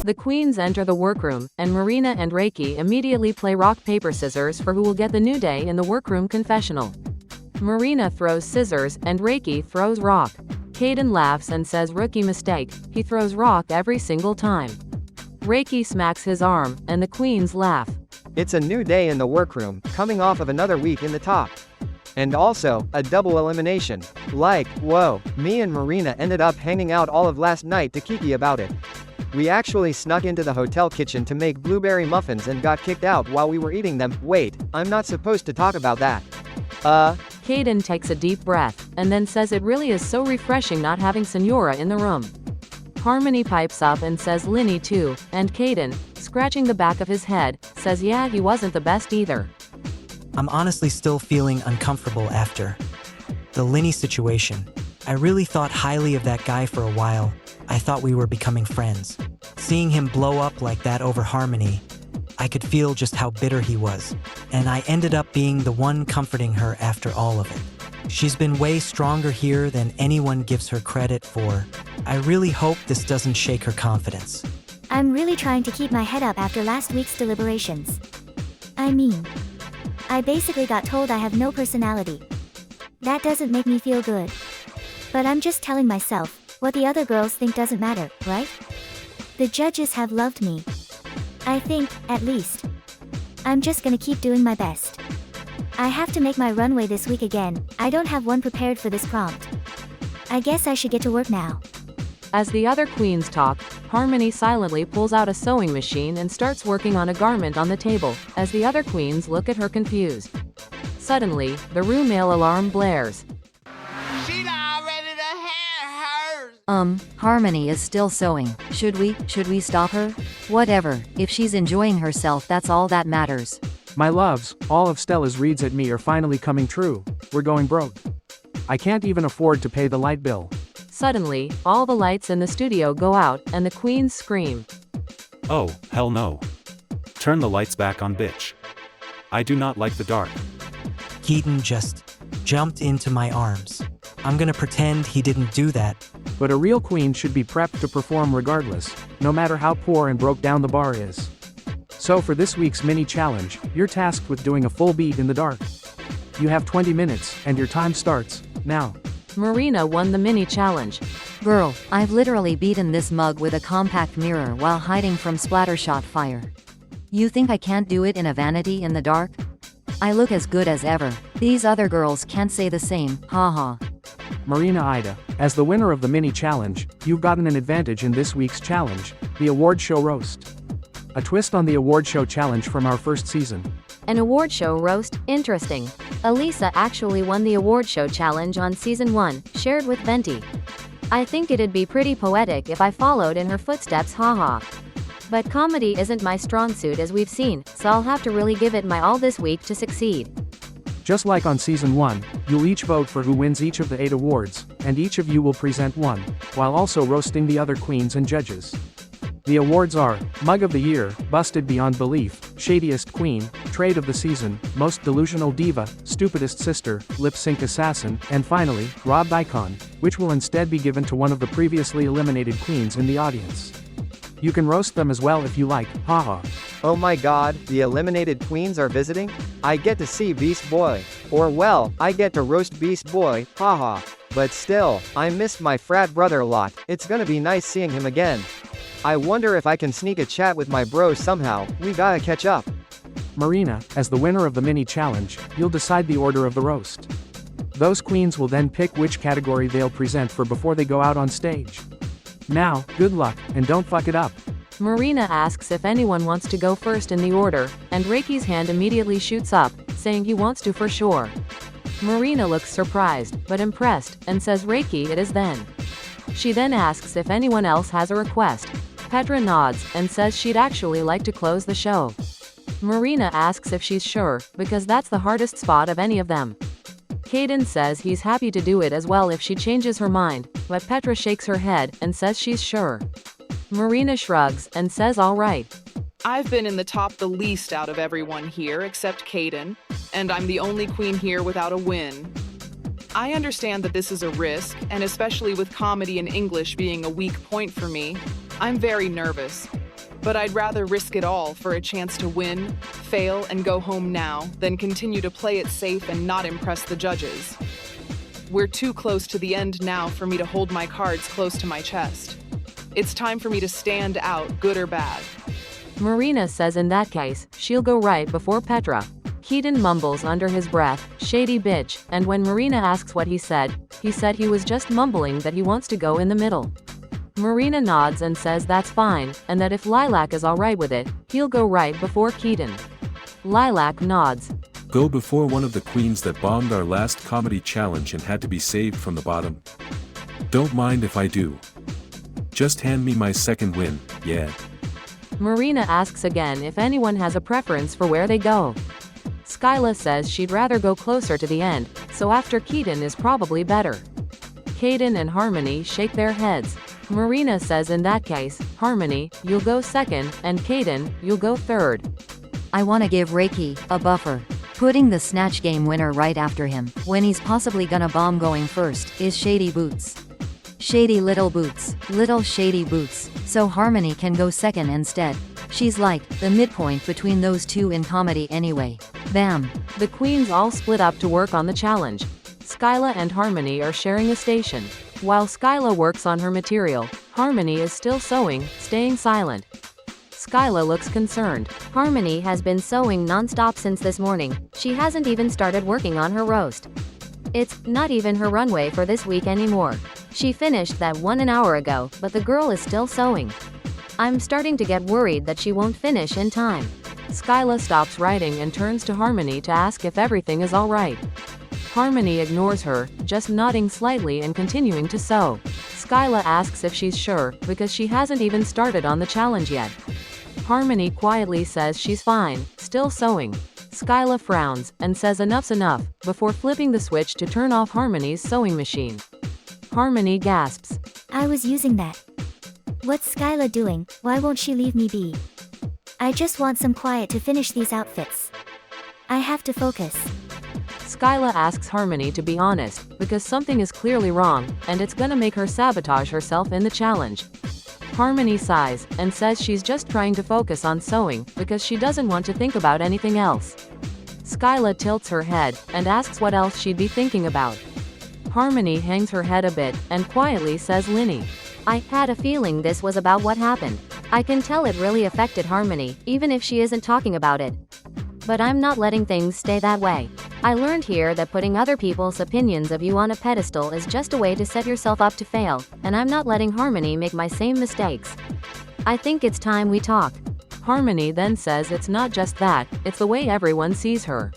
The queens enter the workroom, and Marina and Reiki immediately play rock paper scissors for who will get the new day in the workroom confessional. Marina throws scissors, and Reiki throws rock. Caden laughs and says rookie mistake, he throws rock every single time. Reiki smacks his arm, and the queens laugh. It's a new day in the workroom, coming off of another week in the top. And also, a double elimination. Like, whoa, me and Marina ended up hanging out all of last night to kiki about it. We actually snuck into the hotel kitchen to make blueberry muffins and got kicked out while we were eating them. Wait, I'm not supposed to talk about that. Caden takes a deep breath, and then says it really is so refreshing not having Senora in the room. Harmony pipes up and says Linny too, and Caden, scratching the back of his head, says yeah, he wasn't the best either. I'm honestly still feeling uncomfortable after the Linny situation. I really thought highly of that guy for a while. I thought we were becoming friends. Seeing him blow up like that over Harmony, I could feel just how bitter he was. And I ended up being the one comforting her after all of it. She's been way stronger here than anyone gives her credit for. I really hope this doesn't shake her confidence. I'm really trying to keep my head up after last week's deliberations. I mean, I basically got told I have no personality. That doesn't make me feel good. But I'm just telling myself, what the other girls think doesn't matter, right? The judges have loved me. I think, at least. I'm just gonna keep doing my best. I have to make my runway this week again. I don't have one prepared for this prompt. I guess I should get to work now. As the other queens talk, Harmony silently pulls out a sewing machine and starts working on a garment on the table, as the other queens look at her confused. Suddenly, the room mail alarm blares. She's already the hair hers. Harmony is still sewing. Should we stop her? Whatever, if she's enjoying herself, that's all that matters. My loves, all of Stella's reads at me are finally coming true. We're going broke. I can't even afford to pay the light bill. Suddenly, all the lights in the studio go out, and the queens scream. Oh, hell no. Turn the lights back on, bitch. I do not like the dark. Keaton just jumped into my arms. I'm gonna pretend he didn't do that. But a real queen should be prepped to perform regardless, no matter how poor and broke down the bar is. So for this week's mini challenge, you're tasked with doing a full beat in the dark. You have 20 minutes, and your time starts now. Marina won the mini challenge. Girl, I've literally beaten this mug with a compact mirror while hiding from splattershot fire. You think I can't do it in a vanity in the dark? I look as good as ever. These other girls can't say the same, haha. Marina Ida, as the winner of the mini challenge, you've gotten an advantage in this week's challenge, the award show roast. A twist on the award show challenge from our first season. An award show roast? Interesting. Elisa actually won the award show challenge on season 1, shared with Venti. I think it'd be pretty poetic if I followed in her footsteps, haha. But comedy isn't my strong suit as we've seen, so I'll have to really give it my all this week to succeed. Just like on season 1, you'll each vote for who wins each of the 8 awards, and each of you will present one, while also roasting the other queens and judges. The awards are, Mug of the Year, Busted Beyond Belief, Shadiest Queen, Trade of the Season, Most Delusional Diva, Stupidest Sister, Lip Sync Assassin, and finally, Robbed Icon, which will instead be given to one of the previously eliminated queens in the audience. You can roast them as well if you like, haha. Oh my god, the eliminated queens are visiting? I get to see Beast Boy. Or well, I get to roast Beast Boy, haha. But still, I missed my frat brother a lot. It's gonna be nice seeing him again. I wonder if I can sneak a chat with my bro somehow. We gotta catch up. Marina, as the winner of the mini challenge, you'll decide the order of the roast. Those queens will then pick which category they'll present for before they go out on stage. Now, good luck, and don't fuck it up. Marina asks if anyone wants to go first in the order, and Reiki's hand immediately shoots up, saying he wants to for sure. Marina looks surprised, but impressed, and says Reiki it is then. She then asks if anyone else has a request. Petra nods, and says she'd actually like to close the show. Marina asks if she's sure, because that's the hardest spot of any of them. Caden says he's happy to do it as well if she changes her mind, but Petra shakes her head, and says she's sure. Marina shrugs, and says alright. I've been in the top the least out of everyone here except Caden, and I'm the only queen here without a win. I understand that this is a risk, and especially with comedy and English being a weak point for me, I'm very nervous. But I'd rather risk it all for a chance to win, fail, and go home now than continue to play it safe and not impress the judges. We're too close to the end now for me to hold my cards close to my chest. It's time for me to stand out, good or bad. Marina says in that case, she'll go right before Petra. Keaton mumbles under his breath, "Shady bitch," and when Marina asks what he said he was just mumbling that he wants to go in the middle. Marina nods and says that's fine, and that if Lilac is alright with it, he'll go right before Keaton. Lilac nods. Go before one of the queens that bombed our last comedy challenge and had to be saved from the bottom? Don't mind if I do. Just hand me my second win, yeah. Marina asks again if anyone has a preference for where they go. Skyla says she'd rather go closer to the end, so after Keaton is probably better. Kaden and Harmony shake their heads. Marina says in that case, Harmony, you'll go second, and Kaden, you'll go third. I want to give Reiki a buffer. Putting the Snatch Game winner right after him, when he's possibly gonna bomb going first, is Shady Boots. Shady little boots, little shady boots, so Harmony can go second instead. She's like, the midpoint between those two in comedy anyway. Bam. The queens all split up to work on the challenge. Skyla and Harmony are sharing a station. While Skyla works on her material, Harmony is still sewing, staying silent. Skyla looks concerned. Harmony has been sewing non-stop since this morning. She hasn't even started working on her roast. It's not even her runway for this week anymore. She finished that one an hour ago, but the girl is still sewing. I'm starting to get worried that she won't finish in time. Skyla stops writing and turns to Harmony to ask if everything is alright. Harmony ignores her, just nodding slightly and continuing to sew. Skyla asks if she's sure, because she hasn't even started on the challenge yet. Harmony quietly says she's fine, still sewing. Skyla frowns, and says enough's enough, before flipping the switch to turn off Harmony's sewing machine. Harmony gasps. I was using that. What's Skyla doing? Why won't she leave me be? I just want some quiet to finish these outfits. I have to focus. Skyla asks Harmony to be honest, because something is clearly wrong, and it's gonna make her sabotage herself in the challenge. Harmony sighs, and says she's just trying to focus on sewing, because she doesn't want to think about anything else. Skyla tilts her head, and asks what else she'd be thinking about. Harmony hangs her head a bit, and quietly says Linny. I had a feeling this was about what happened. I can tell it really affected Harmony, even if she isn't talking about it. But I'm not letting things stay that way. I learned here that putting other people's opinions of you on a pedestal is just a way to set yourself up to fail, and I'm not letting Harmony make my same mistakes. I think it's time we talk. Harmony then says it's not just that, it's the way everyone sees her.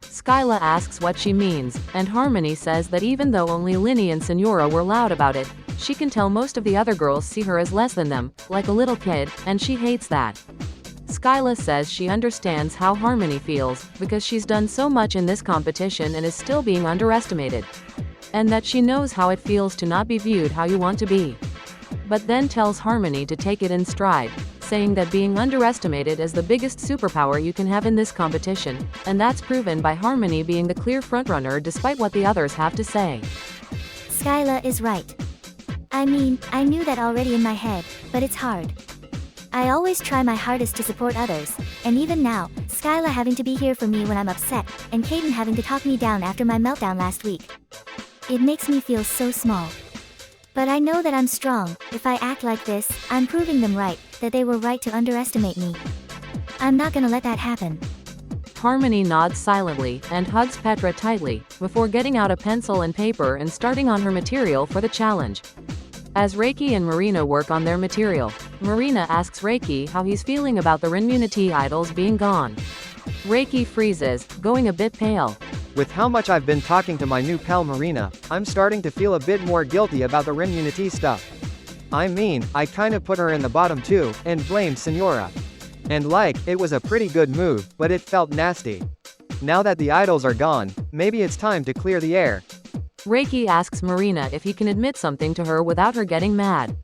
Skyla asks what she means, and Harmony says that even though only Linny and Senora were loud about it, she can tell most of the other girls see her as less than them, like a little kid, and she hates that. Skyla says she understands how Harmony feels, because she's done so much in this competition and is still being underestimated. And that she knows how it feels to not be viewed how you want to be. But then tells Harmony to take it in stride, saying that being underestimated is the biggest superpower you can have in this competition, and that's proven by Harmony being the clear frontrunner despite what the others have to say. Skyla is right. I mean, I knew that already in my head, but it's hard. I always try my hardest to support others, and even now, Skyla having to be here for me when I'm upset, and Kaden having to talk me down after my meltdown last week. It makes me feel so small. But I know that I'm strong. If I act like this, I'm proving them right, that they were right to underestimate me. I'm not gonna let that happen. Harmony nods silently, and hugs Petra tightly, before getting out a pencil and paper and starting on her material for the challenge. As Reiki and Marina work on their material, Marina asks Reiki how he's feeling about the Renmunity idols being gone. Reiki freezes, going a bit pale. With how much I've been talking to my new pal Marina, I'm starting to feel a bit more guilty about the Renmunity stuff. I mean, I kinda put her in the bottom too, and blamed Senora. And like, it was a pretty good move, but it felt nasty. Now that the idols are gone, maybe it's time to clear the air. Reiki asks Marina if he can admit something to her without her getting mad.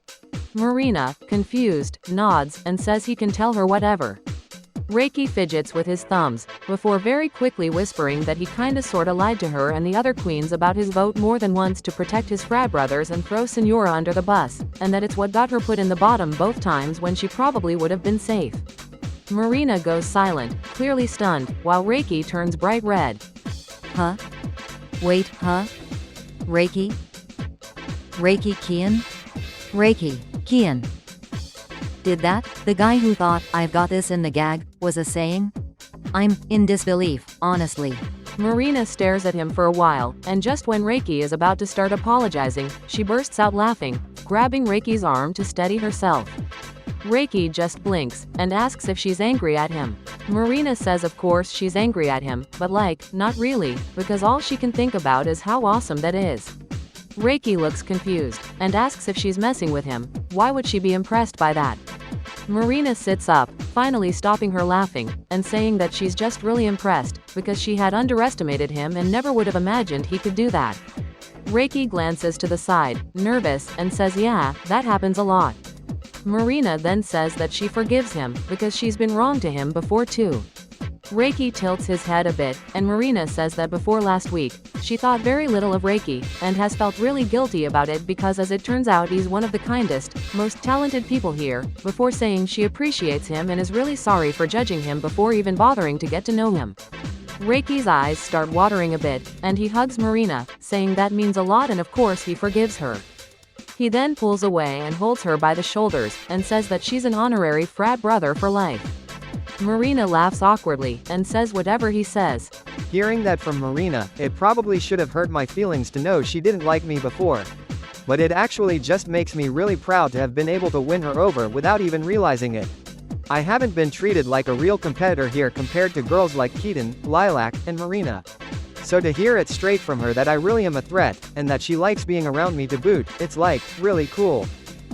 Marina, confused, nods, and says he can tell her whatever. Reiki fidgets with his thumbs, before very quickly whispering that he kinda sorta lied to her and the other queens about his vote more than once to protect his frat brothers and throw Senora under the bus, and that it's what got her put in the bottom both times when she probably would have been safe. Marina goes silent, clearly stunned, while Reiki turns bright red. Huh? Wait, huh? Reiki? Reiki Kian? Reiki, Kian. Did that, the guy who thought, "I've got this in the gag," was a saying? I'm in disbelief, honestly. Marina stares at him for a while, and just when Reiki is about to start apologizing, she bursts out laughing, grabbing Reiki's arm to steady herself. Reiki just blinks, and asks if she's angry at him. Marina says of course she's angry at him, but not really, because all she can think about is how awesome that is. Reiki looks confused, and asks if she's messing with him. Why would she be impressed by that? Marina sits up, finally stopping her laughing, and saying that she's just really impressed, because she had underestimated him and never would have imagined he could do that. Reiki glances to the side, nervous, and says yeah, that happens a lot. Marina then says that she forgives him, because she's been wrong to him before too. Reiki tilts his head a bit, and Marina says that before last week, she thought very little of Reiki, and has felt really guilty about it because as it turns out he's one of the kindest, most talented people here, before saying she appreciates him and is really sorry for judging him before even bothering to get to know him. Reiki's eyes start watering a bit, and he hugs Marina, saying that means a lot and of course he forgives her. He then pulls away and holds her by the shoulders, and says that she's an honorary frat brother for life. Marina laughs awkwardly, and says whatever he says. Hearing that from Marina, it probably should have hurt my feelings to know she didn't like me before. But it actually just makes me really proud to have been able to win her over without even realizing it. I haven't been treated like a real competitor here compared to girls like Keaton, Lilac, and Marina. So to hear it straight from her that I really am a threat, and that she likes being around me to boot, it's really cool.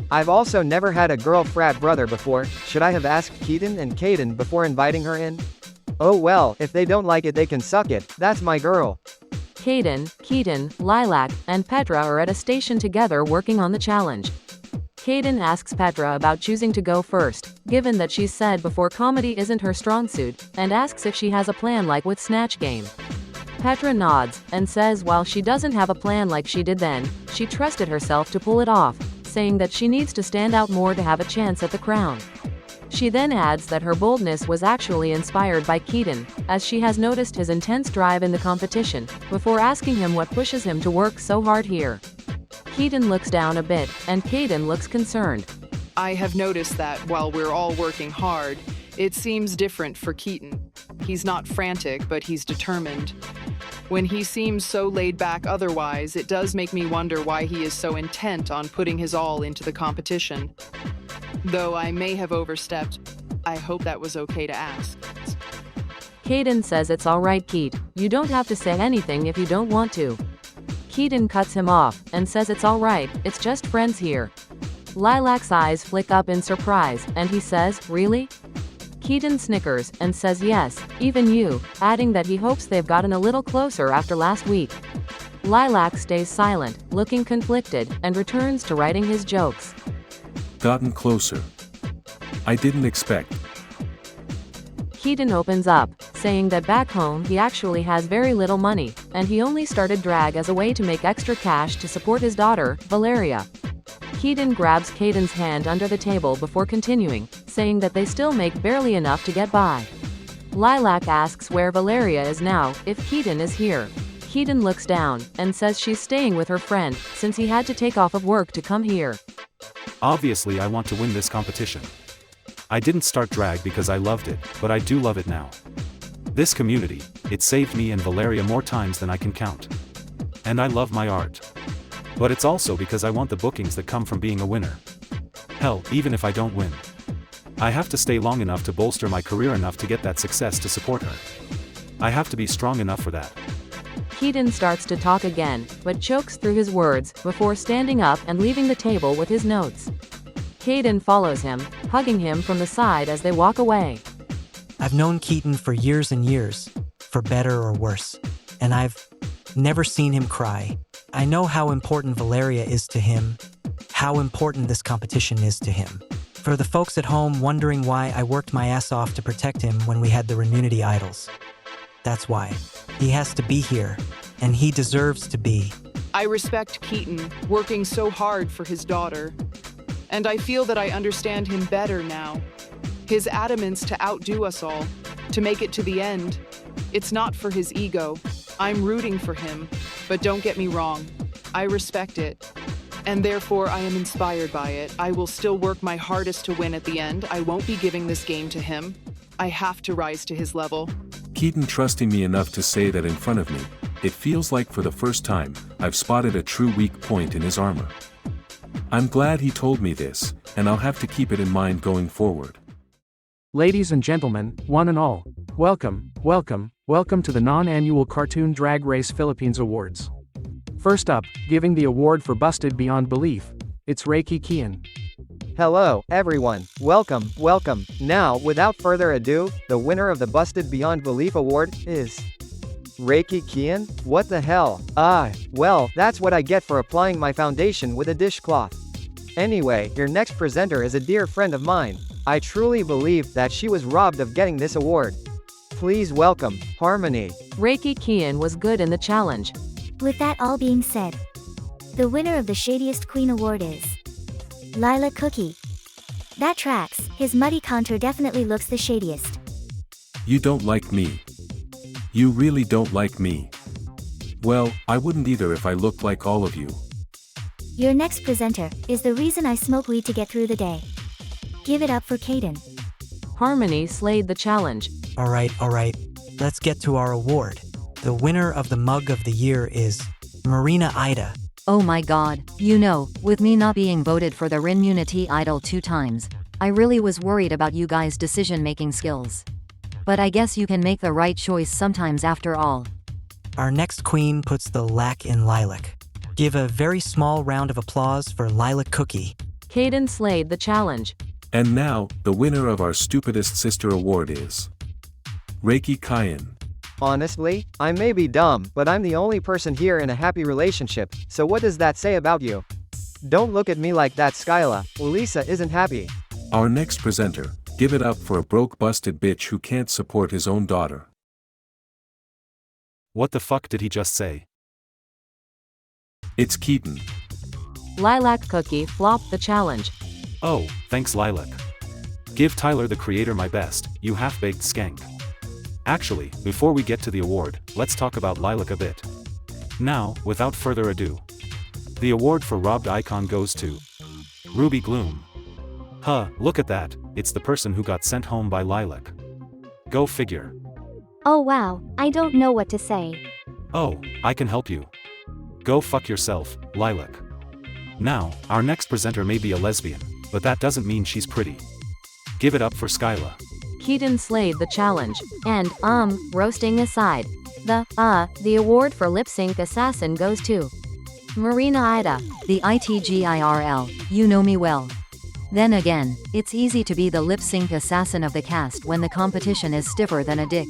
I've also never had a girl frat brother before. Should I have asked Keaton and Caden before inviting her in? Oh well, if they don't like it they can suck it, that's my girl. Caden, Keaton, Lilac, and Petra are at a station together working on the challenge. Caden asks Petra about choosing to go first, given that she's said before comedy isn't her strong suit, and asks if she has a plan like with Snatch Game. Petra nods, and says while she doesn't have a plan like she did then, she trusted herself to pull it off, saying that she needs to stand out more to have a chance at the crown. She then adds that her boldness was actually inspired by Keaton, as she has noticed his intense drive in the competition, before asking him what pushes him to work so hard here. Keaton looks down a bit, and Caden looks concerned. I have noticed that while we're all working hard, it seems different for Keaton. He's not frantic, but he's determined. When he seems so laid back otherwise, it does make me wonder why he is so intent on putting his all into the competition. Though I may have overstepped, I hope that was okay to ask. Caden says it's alright Keat, you don't have to say anything if you don't want to. Keaton cuts him off, and says it's alright, it's just friends here. Lilac's eyes flick up in surprise, and he says, really? Keaton snickers, and says yes, even you, adding that he hopes they've gotten a little closer after last week. Lilac stays silent, looking conflicted, and returns to writing his jokes. Gotten closer. I didn't expect. Keaton opens up, saying that back home he actually has very little money, and he only started drag as a way to make extra cash to support his daughter, Valeria. Keaton grabs Caden's hand under the table before continuing, saying that they still make barely enough to get by. Lilac asks where Valeria is now, if Keaton is here. Keaton looks down, and says she's staying with her friend, since he had to take off of work to come here. Obviously I want to win this competition. I didn't start drag because I loved it, but I do love it now. This community, it saved me and Valeria more times than I can count. And I love my art. But it's also because I want the bookings that come from being a winner. Hell, even if I don't win, I have to stay long enough to bolster my career enough to get that success to support her. I have to be strong enough for that. Keaton starts to talk again, but chokes through his words, before standing up and leaving the table with his notes. Caden follows him, hugging him from the side as they walk away. I've known Keaton for years and years, for better or worse, and I've never seen him cry. I know how important Valeria is to him, how important this competition is to him. For the folks at home wondering why I worked my ass off to protect him when we had the Remunity idols. That's why. He has to be here, and he deserves to be. I respect Keaton, working so hard for his daughter. And I feel that I understand him better now. His adamance to outdo us all, to make it to the end. It's not for his ego. I'm rooting for him, but don't get me wrong. I respect it. And therefore I am inspired by it. I will still work my hardest to win at the end. I won't be giving this game to him. I have to rise to his level. Keaton trusting me enough to say that in front of me, it feels like for the first time, I've spotted a true weak point in his armor. I'm glad he told me this, and I'll have to keep it in mind going forward. Ladies and gentlemen, one and all, welcome to the non-annual Cartoon Drag Race Philippines Awards. First up, giving the award for Busted Beyond Belief, it's Reiki Kian. Hello, everyone. Welcome. Now, without further ado, the winner of the Busted Beyond Belief Award is Reiki Kian? What the hell? Well, that's what I get for applying my foundation with a dishcloth. Anyway, your next presenter is a dear friend of mine. I truly believe that she was robbed of getting this award. Please welcome, Harmony. Reiki Kian was good in the challenge. With that all being said, the winner of the Shadiest Queen Award is Lila Cookie. That tracks, his muddy contour definitely looks the shadiest. You don't like me. You really don't like me. Well, I wouldn't either if I looked like all of you. Your next presenter is the reason I smoke weed to get through the day. Give it up for Caden. Harmony slayed the challenge. Alright, let's get to our award. The winner of the Mug of the Year is Marina Ida. Oh my god, you know, with me not being voted for the Remunity Idol 2 times, I really was worried about you guys' decision-making skills. But I guess you can make the right choice sometimes after all. Our next queen puts the lack in lilac. Give a very small round of applause for Lilac Cookie. Caden slayed the challenge. And now, the winner of our Stupidest Sister Award is Reiki Kian. Honestly, I may be dumb, but I'm the only person here in a happy relationship, so what does that say about you? Don't look at me like that, Skyla. Ulisa isn't happy. Our next presenter, give it up for a broke busted bitch who can't support his own daughter. What the fuck did he just say? It's Keaton. Lilac Cookie flopped the challenge. Oh, thanks Lilac. Give Tyler the Creator my best, you half-baked skank. Actually, before we get to the award, let's talk about Lilac a bit. Now, without further ado, the award for robbed icon goes to Ruby Gloom. Look at that, it's the person who got sent home by Lilac. Go figure. Oh wow, I don't know what to say. Oh, I can help you. Go fuck yourself, Lilac. Now, our next presenter may be a lesbian, but that doesn't mean she's pretty. Give it up for Skyla. Keaton slayed the challenge. And, roasting aside, the award for lip sync assassin goes to Marina Ida. The ITGIRL, you know me well. Then again, it's easy to be the lip sync assassin of the cast when the competition is stiffer than a dick.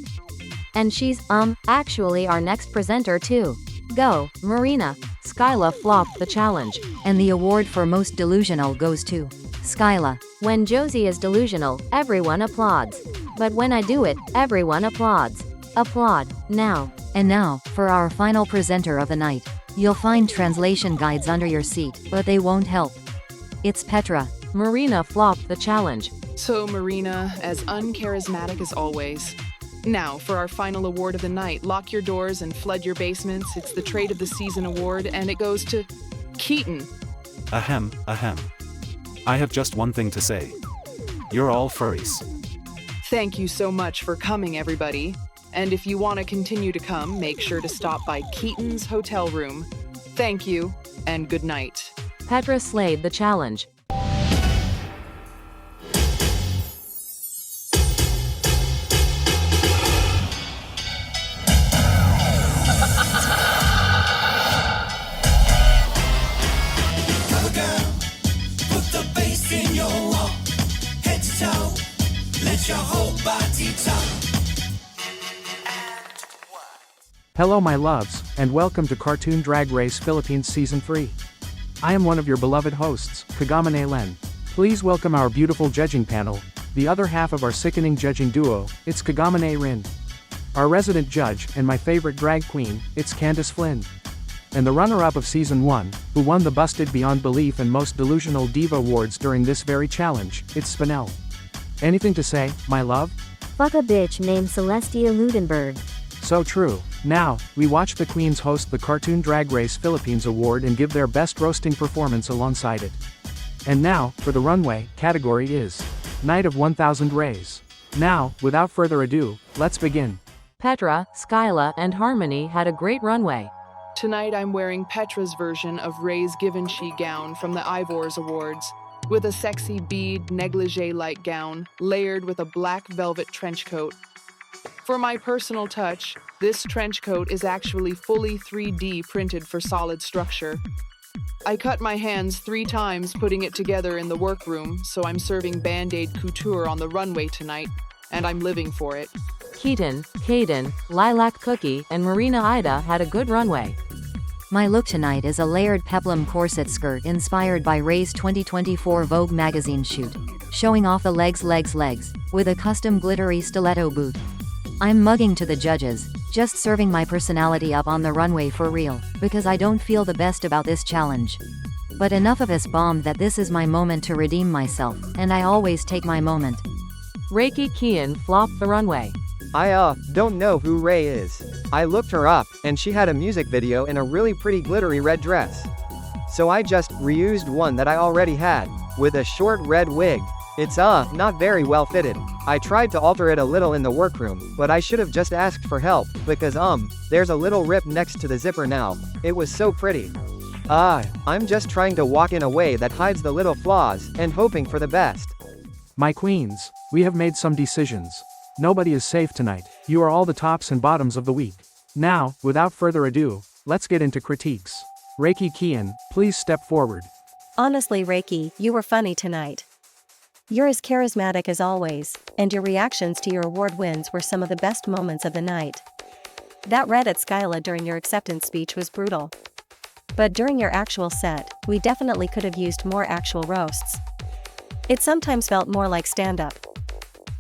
And she's, actually our next presenter too. Go, Marina. Skyla flopped the challenge. And the award for most delusional goes to Skyla. When Josie is delusional, everyone applauds. But when I do it, everyone applauds. Applaud, now. And now, for our final presenter of the night. You'll find translation guides under your seat, but they won't help. It's Petra. Marina flopped the challenge. So Marina, as uncharismatic as always. Now, for our final award of the night, lock your doors and flood your basements. It's the Trade of the Season award, and it goes to Keaton. Ahem. I have just one thing to say. You're all furries. Thank you so much for coming, everybody. And if you want to continue to come, make sure to stop by Keaton's hotel room. Thank you, and good night. Petra slayed the challenge. Hello my loves, and welcome to Cartoon Drag Race Philippines Season 3. I am one of your beloved hosts, Kagamane Len. Please welcome our beautiful judging panel, the other half of our sickening judging duo, it's Kagamane Rin. Our resident judge, and my favorite drag queen, it's Candace Flynn. And the runner-up of Season 1, who won the Busted Beyond Belief and Most Delusional Diva Awards during this very challenge, it's Spinel. Anything to say, my love? Fuck a bitch named Celestia Ludenberg. So true. Now, we watch the queens host the Cartoon Drag Race Philippines Award and give their best roasting performance alongside it. And now, for the runway, category is Night of 1000 Rays. Now, without further ado, let's begin. Petra, Skyla, and Harmony had a great runway. Tonight I'm wearing Petra's version of Ray's Givenchy gown from the Ivors Awards, with a sexy bead negligee-like gown layered with a black velvet trench coat. For my personal touch, this trench coat is actually fully 3D printed for solid structure. I cut my hands 3 times putting it together in the workroom, so I'm serving Band-Aid couture on the runway tonight, and I'm living for it. Keaton, Kaden, Lilac Cookie, and Marina Ida had a good runway. My look tonight is a layered peplum corset skirt inspired by Ray's 2024 Vogue magazine shoot, showing off the legs, with a custom glittery stiletto boot. I'm mugging to the judges, just serving my personality up on the runway for real, because I don't feel the best about this challenge. But enough of us bombed that this is my moment to redeem myself, and I always take my moment. Reiki Kian flopped the runway. I don't know who Ray is. I looked her up, and she had a music video in a really pretty glittery red dress. So I just reused one that I already had, with a short red wig. It's not very well fitted. I tried to alter it a little in the workroom, but I should have just asked for help, because there's a little rip next to the zipper now. It was so pretty. I'm just trying to walk in a way that hides the little flaws, and hoping for the best. My queens, we have made some decisions. Nobody is safe tonight. You are all the tops and bottoms of the week. Now, without further ado, let's get into critiques. Reiki Kian, please step forward. Honestly, Reiki, you were funny tonight. You're as charismatic as always, and your reactions to your award wins were some of the best moments of the night. That red at Skyla during your acceptance speech was brutal. But during your actual set, we definitely could have used more actual roasts. It sometimes felt more like stand-up.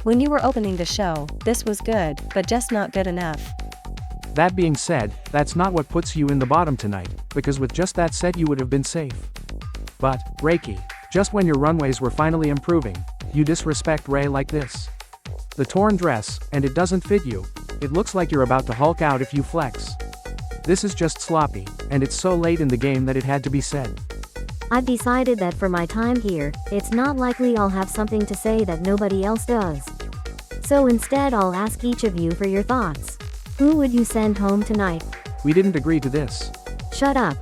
When you were opening the show, this was good, but just not good enough. That being said, that's not what puts you in the bottom tonight, because with just that set you would have been safe. But, Reiki, just when your runways were finally improving, you disrespect Ray like this. The torn dress, and it doesn't fit you. It looks like you're about to Hulk out if you flex. This is just sloppy, and it's so late in the game that it had to be said. I've decided that for my time here, it's not likely I'll have something to say that nobody else does. So instead I'll ask each of you for your thoughts. Who would you send home tonight? We didn't agree to this. Shut up.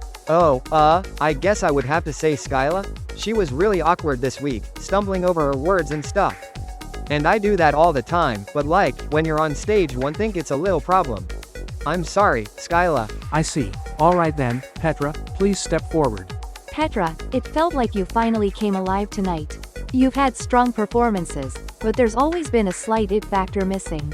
I guess I would have to say Skyla. She was really awkward this week, stumbling over her words and stuff. And I do that all the time, but when you're on stage one think it's a little problem. I'm sorry, Skyla. I see. Alright then, Petra, please step forward. Petra, it felt like you finally came alive tonight. You've had strong performances, but there's always been a slight it factor missing.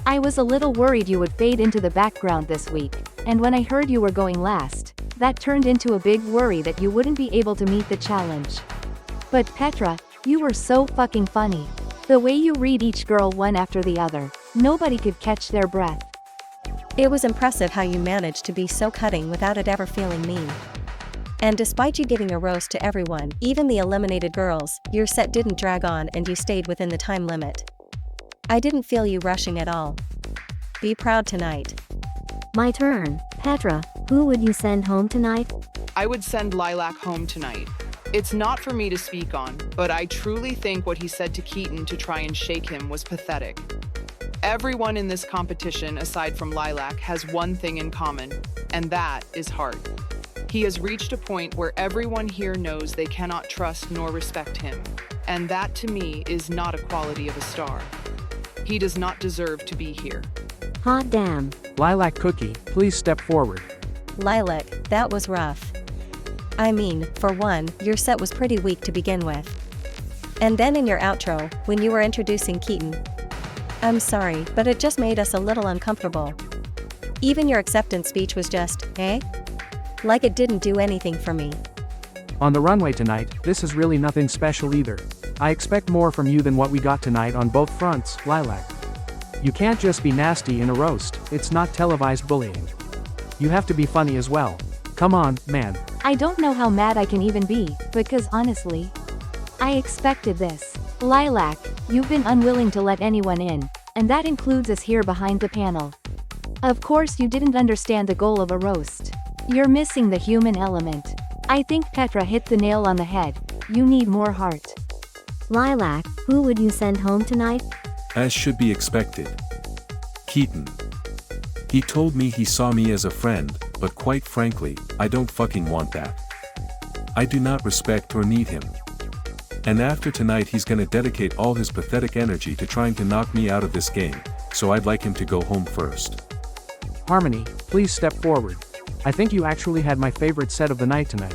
I was a little worried you would fade into the background this week, and when I heard you were going last, that turned into a big worry that you wouldn't be able to meet the challenge. But Petra, you were so fucking funny. The way you read each girl one after the other, nobody could catch their breath. It was impressive how you managed to be so cutting without it ever feeling mean. And despite you giving a roast to everyone, even the eliminated girls, your set didn't drag on and you stayed within the time limit. I didn't feel you rushing at all. Be proud tonight. My turn. Petra, who would you send home tonight? I would send Lilac home tonight. It's not for me to speak on, but I truly think what he said to Keaton to try and shake him was pathetic. Everyone in this competition, aside from Lilac, has one thing in common, and that is heart. He has reached a point where everyone here knows they cannot trust nor respect him, and that to me is not a quality of a star. He does not deserve to be here. Hot damn. Lilac Cookie, please step forward. Lilac, that was rough. I mean, for one, your set was pretty weak to begin with. And then in your outro, when you were introducing Keaton, I'm sorry, but it just made us a little uncomfortable. Even your acceptance speech was just, eh? Like it didn't do anything for me. On the runway tonight, this is really nothing special either. I expect more from you than what we got tonight on both fronts, Lilac. You can't just be nasty in a roast, it's not televised bullying. You have to be funny as well. Come on, man. I don't know how mad I can even be, because honestly, I expected this. Lilac, you've been unwilling to let anyone in, and that includes us here behind the panel. Of course you didn't understand the goal of a roast. You're missing the human element. I think Petra hit the nail on the head. You need more heart. Lilac, who would you send home tonight? As should be expected. Keaton. He told me he saw me as a friend, but quite frankly, I don't fucking want that. I do not respect or need him. And after tonight he's gonna dedicate all his pathetic energy to trying to knock me out of this game, so I'd like him to go home first. Harmony, please step forward. I think you actually had my favorite set of the night tonight.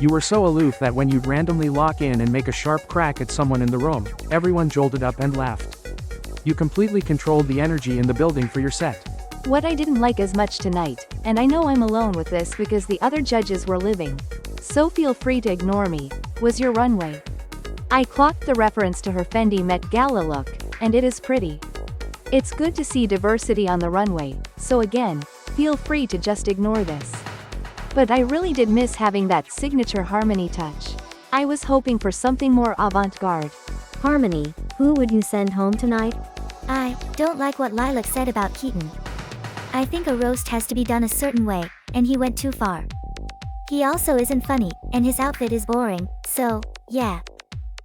You were so aloof that when you'd randomly lock in and make a sharp crack at someone in the room, everyone jolted up and laughed. You completely controlled the energy in the building for your set. What I didn't like as much tonight, and I know I'm alone with this because the other judges were living, so feel free to ignore me, was your runway. I clocked the reference to her Fendi Met Gala look, and it is pretty. It's good to see diversity on the runway, so again, feel free to just ignore this. But I really did miss having that signature Harmony touch. I was hoping for something more avant-garde. Harmony, who would you send home tonight? I don't like what Lilac said about Keaton. I think a roast has to be done a certain way, and he went too far. He also isn't funny, and his outfit is boring, so, yeah.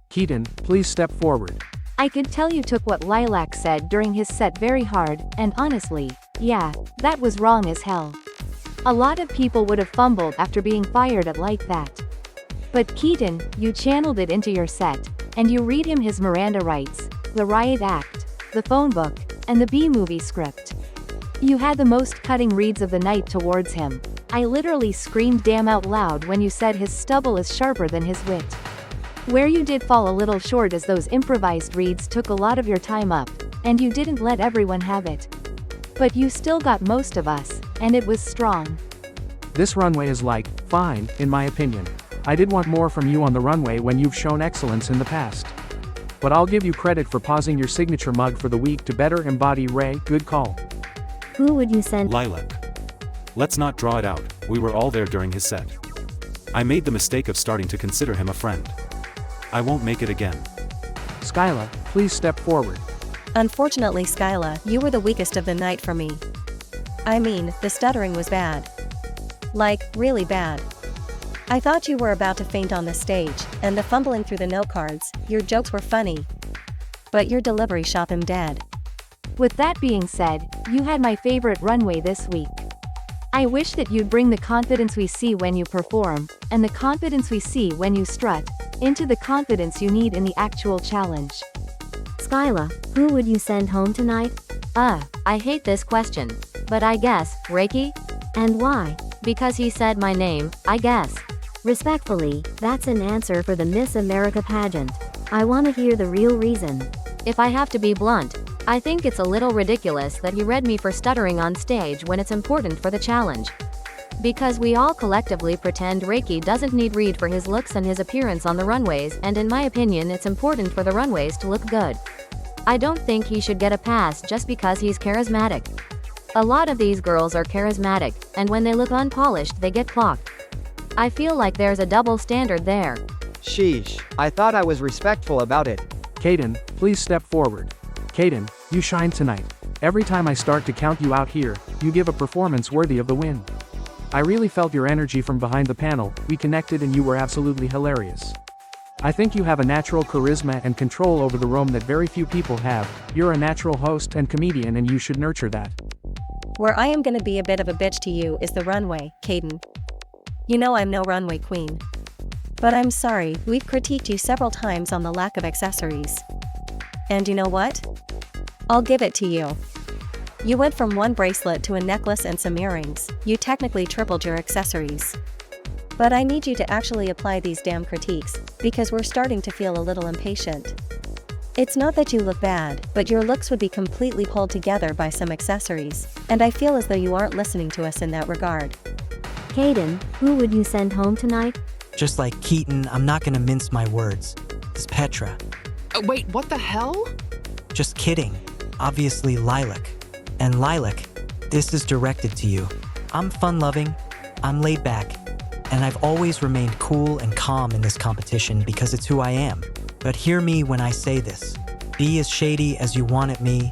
Keaton, please step forward. I could tell you took what Lilac said during his set very hard, and honestly, yeah, that was wrong as hell. A lot of people would have fumbled after being fired at like that. But Keaton, you channeled it into your set, and you read him his Miranda rights, the riot act, the phone book, and the B-movie script. You had the most cutting reads of the night towards him. I literally screamed damn out loud when you said his stubble is sharper than his wit. Where you did fall a little short is those improvised reads took a lot of your time up, and you didn't let everyone have it. But you still got most of us, and it was strong. This runway is like, fine, in my opinion. I did want more from you on the runway when you've shown excellence in the past. But I'll give you credit for pausing your signature mug for the week to better embody Ray, good call. Who would you send? Lilac. Let's not draw it out, we were all there during his set. I made the mistake of starting to consider him a friend. I won't make it again. Skyla, please step forward. Unfortunately, Skyla, you were the weakest of the night for me. I mean, the stuttering was bad. Like, really bad. I thought you were about to faint on the stage, and the fumbling through the note cards, your jokes were funny. But your delivery shot them dead. With that being said, you had my favorite runway this week. I wish that you'd bring the confidence we see when you perform, and the confidence we see when you strut, into the confidence you need in the actual challenge. Skyla, who would you send home tonight? I hate this question. But I guess, Reiki? And why? Because he said my name, I guess. Respectfully, that's an answer for the Miss America pageant. I want to hear the real reason. If I have to be blunt, I think it's a little ridiculous that he read me for stuttering on stage when it's important for the challenge. Because we all collectively pretend Reiki doesn't need read for his looks and his appearance on the runways, and in my opinion it's important for the runways to look good. I don't think he should get a pass just because he's charismatic. A lot of these girls are charismatic, and when they look unpolished they get clocked. I feel like there's a double standard there. Sheesh, I thought I was respectful about it. Kaden, please step forward. Kaden, you shine tonight. Every time I start to count you out here, you give a performance worthy of the win. I really felt your energy from behind the panel, we connected and you were absolutely hilarious. I think you have a natural charisma and control over the room that very few people have. You're a natural host and comedian and you should nurture that. Where I am gonna be a bit of a bitch to you is the runway, Kaden. You know I'm no runway queen. But I'm sorry, we've critiqued you several times on the lack of accessories. And you know what? I'll give it to you. You went from one bracelet to a necklace and some earrings, you technically tripled your accessories. But I need you to actually apply these damn critiques, because we're starting to feel a little impatient. It's not that you look bad, but your looks would be completely pulled together by some accessories, and I feel as though you aren't listening to us in that regard. Kaden, who would you send home tonight? Just like Keaton, I'm not gonna mince my words. It's Petra. Wait, what the hell? Just kidding. Obviously Lilac. And Lilac, this is directed to you. I'm fun-loving, I'm laid back, and I've always remained cool and calm in this competition because it's who I am. But hear me when I say this. Be as shady as you want at me.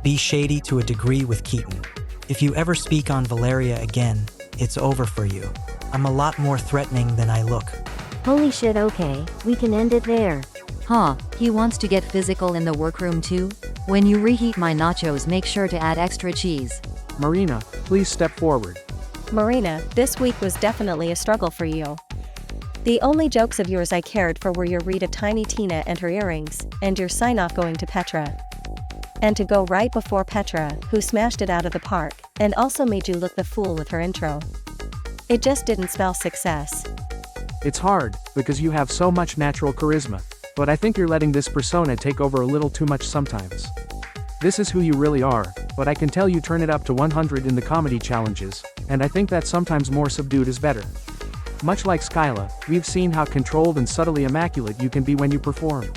Be shady to a degree with Keaton. If you ever speak on Valeria again, it's over for you. I'm a lot more threatening than I look. Holy shit, okay, we can end it there. Huh, he wants to get physical in the workroom too? When you reheat my nachos, make sure to add extra cheese. Marina, please step forward. Marina, this week was definitely a struggle for you. The only jokes of yours I cared for were your read of Tiny Tina and her earrings, and your sign-off going to Petra. And to go right before Petra, who smashed it out of the park, and also made you look the fool with her intro. It just didn't spell success. It's hard, because you have so much natural charisma. But I think you're letting this persona take over a little too much sometimes. This is who you really are, but I can tell you turn it up to 100 in the comedy challenges, and I think that sometimes more subdued is better. Much like Skyla, we've seen how controlled and subtly immaculate you can be when you perform.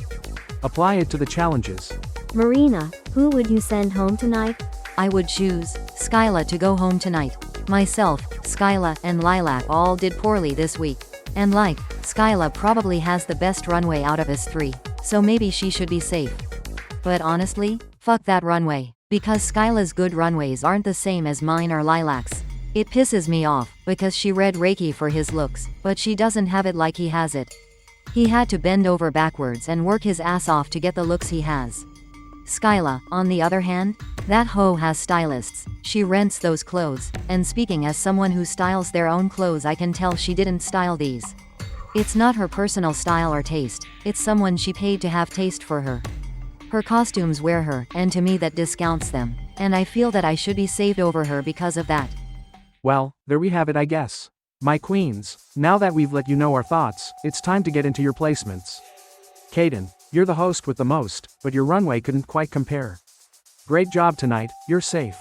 Apply it to the challenges. Marina, who would you send home tonight? I would choose Skyla to go home tonight. Myself, Skyla, and Lilac all did poorly this week. And Skyla probably has the best runway out of us three, so maybe she should be safe. But honestly, fuck that runway, because Skyla's good runways aren't the same as mine or Lilac's. It pisses me off, because she read Reiki for his looks, but she doesn't have it like he has it. He had to bend over backwards and work his ass off to get the looks he has. Skyla, on the other hand, that hoe has stylists, she rents those clothes, and speaking as someone who styles their own clothes, I can tell she didn't style these. It's not her personal style or taste, it's someone she paid to have taste for her. Her costumes wear her, and to me that discounts them, and I feel that I should be saved over her because of that. Well, there we have it, I guess. My queens, now that we've let you know our thoughts, it's time to get into your placements. Kaden, you're the host with the most, but your runway couldn't quite compare. Great job tonight, you're safe.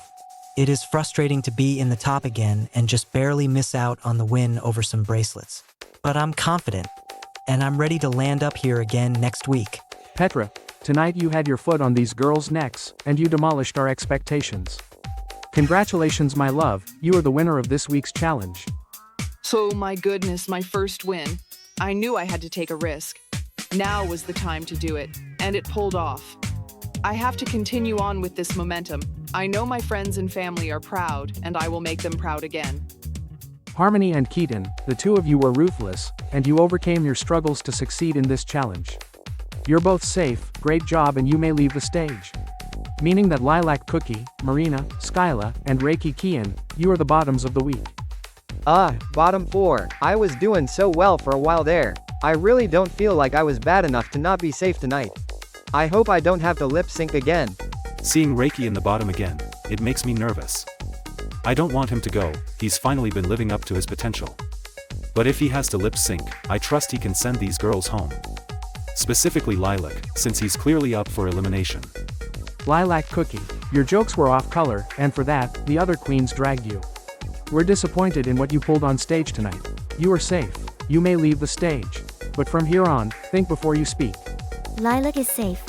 It is frustrating to be in the top again and just barely miss out on the win over some bracelets. But I'm confident, and I'm ready to land up here again next week. Petra, tonight you had your foot on these girls' necks, and you demolished our expectations. Congratulations, my love, you are the winner of this week's challenge. Oh my goodness, my first win. I knew I had to take a risk. Now was the time to do it, and it pulled off. I have to continue on with this momentum. I know my friends and family are proud, and I will make them proud again. Harmony and Keaton, the two of you were ruthless, and you overcame your struggles to succeed in this challenge. You're both safe, great job, and you may leave the stage. Meaning that Lilac Cookie, Marina, Skyla, and Reiki Kian, you are the bottoms of the week. Bottom 4, I was doing so well for a while there. I really don't feel like I was bad enough to not be safe tonight. I hope I don't have to lip sync again. Seeing Reiki in the bottom again, it makes me nervous. I don't want him to go, he's finally been living up to his potential. But if he has to lip sync, I trust he can send these girls home. Specifically Lilac, since he's clearly up for elimination. Lilac Cookie, your jokes were off color, and for that, the other queens dragged you. We're disappointed in what you pulled on stage tonight. You are safe. You may leave the stage. But from here on, think before you speak. Lilac is safe.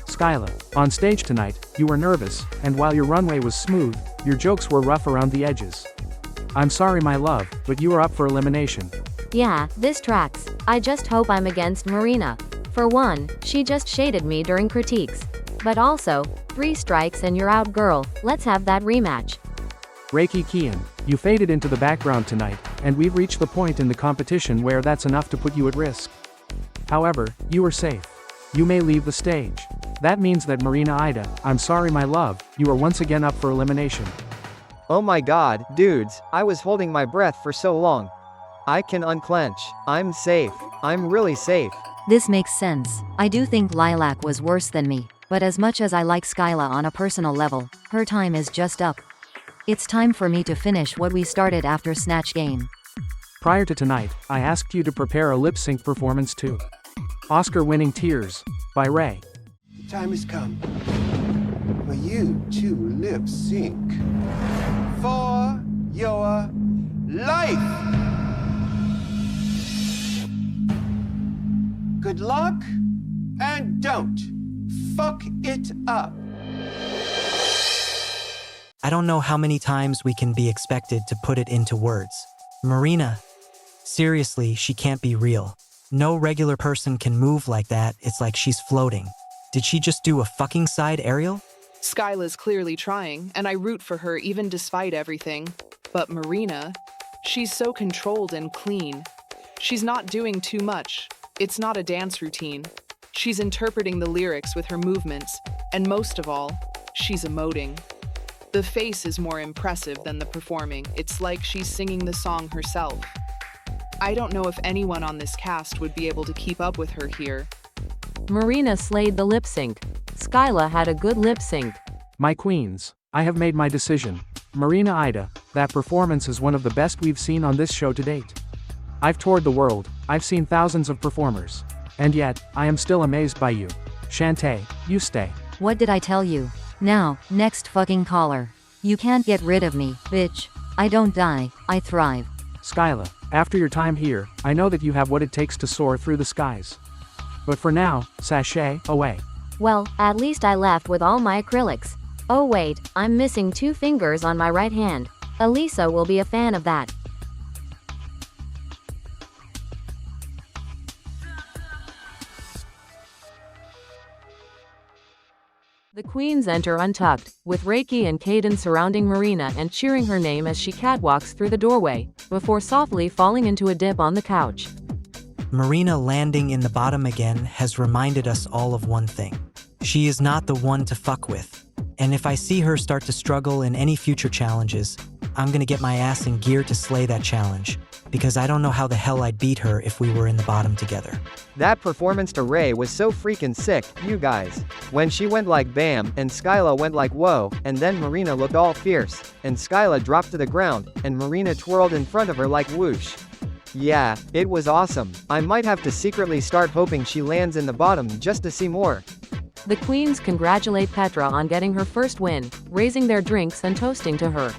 Skyla, on stage tonight, you were nervous, and while your runway was smooth, your jokes were rough around the edges. I'm sorry, my love, but you are up for elimination. Yeah, this tracks. I just hope I'm against Marina. For one, she just shaded me during critiques. But also, 3 strikes and you're out, girl. Let's have that rematch. Reiki Kian, you faded into the background tonight, and we've reached the point in the competition where that's enough to put you at risk. However, you are safe. You may leave the stage. That means that Marina Ida, I'm sorry, my love, you are once again up for elimination. Oh my god, dudes, I was holding my breath for so long. I can unclench. I'm safe. I'm really safe. This makes sense. I do think Lilac was worse than me, but as much as I like Skyla on a personal level, her time is just up. It's time for me to finish what we started after Snatch Game. Prior to tonight, I asked you to prepare a lip sync performance too. Oscar-winning Tears, by Ray. The time has come for you to lip sync for your life. Good luck, and don't fuck it up. I don't know how many times we can be expected to put it into words. Marina, seriously, she can't be real. No regular person can move like that. It's like she's floating. Did she just do a fucking side aerial? Skyla's clearly trying, and I root for her even despite everything. But Marina, she's so controlled and clean. She's not doing too much. It's not a dance routine. She's interpreting the lyrics with her movements, and most of all, she's emoting. The face is more impressive than the performing. It's like she's singing the song herself. I don't know if anyone on this cast would be able to keep up with her here. Marina slayed the lip sync. Skyla had a good lip sync. My queens, I have made my decision. Marina Ida, that performance is one of the best we've seen on this show to date. I've toured the world, I've seen thousands of performers. And yet, I am still amazed by you. Shantae, you stay. What did I tell you? Now, next fucking caller. You can't get rid of me, bitch. I don't die, I thrive. Skyla, after your time here, I know that you have what it takes to soar through the skies. But for now, sashay away. Well, at least I left with all my acrylics. Oh wait, I'm missing 2 fingers on my right hand. Elisa will be a fan of that. The queens enter untucked, with Reiki and Kaden surrounding Marina and cheering her name as she catwalks through the doorway, before softly falling into a dip on the couch. Marina landing in the bottom again has reminded us all of one thing. She is not the one to fuck with. And if I see her start to struggle in any future challenges, I'm gonna get my ass in gear to slay that challenge, because I don't know how the hell I'd beat her if we were in the bottom together. That performance to Ray was so freaking sick, you guys. When she went like bam, and Skyla went like whoa, and then Marina looked all fierce, and Skyla dropped to the ground, and Marina twirled in front of her like whoosh. Yeah, it was awesome. I might have to secretly start hoping she lands in the bottom just to see more. The queens congratulate Petra on getting her first win, raising their drinks and toasting to her.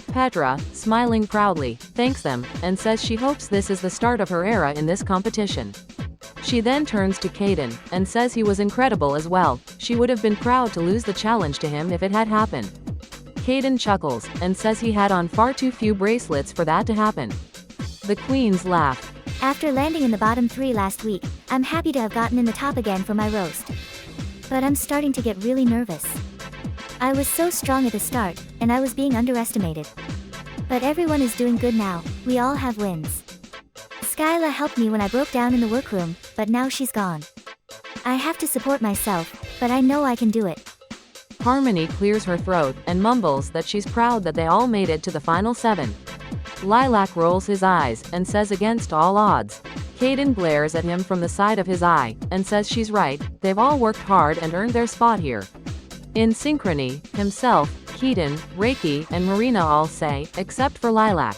Petra, smiling proudly, thanks them, and says she hopes this is the start of her era in this competition. She then turns to Kaden, and says he was incredible as well. She would have been proud to lose the challenge to him if it had happened. Kaden chuckles, and says he had on far too few bracelets for that to happen. The queens laugh. After landing in the bottom 3 last week, I'm happy to have gotten in the top again for my roast. But I'm starting to get really nervous. I was so strong at the start, and I was being underestimated. But everyone is doing good now, we all have wins. Skyla helped me when I broke down in the workroom, but now she's gone. I have to support myself, but I know I can do it. Harmony clears her throat, and mumbles that she's proud that they all made it to the final 7. Lilac rolls his eyes, and says against all odds. Kaden glares at him from the side of his eye, and says she's right, they've all worked hard and earned their spot here. In synchrony, himself, Keaton, Reiki, and Marina all say, except for Lilac.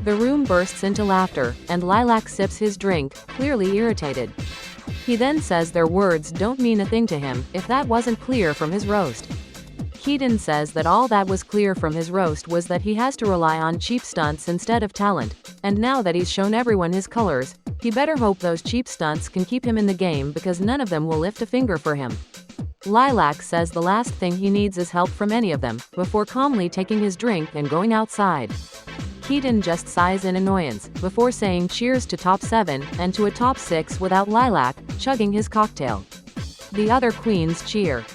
The room bursts into laughter, and Lilac sips his drink, clearly irritated. He then says their words don't mean a thing to him, if that wasn't clear from his roast. Keaton says that all that was clear from his roast was that he has to rely on cheap stunts instead of talent, and now that he's shown everyone his colors, he better hope those cheap stunts can keep him in the game because none of them will lift a finger for him. Lilac says the last thing he needs is help from any of them, before calmly taking his drink and going outside. Keaton just sighs in annoyance, before saying cheers to top 7, and to a top 6 without Lilac, chugging his cocktail. The other queens cheer.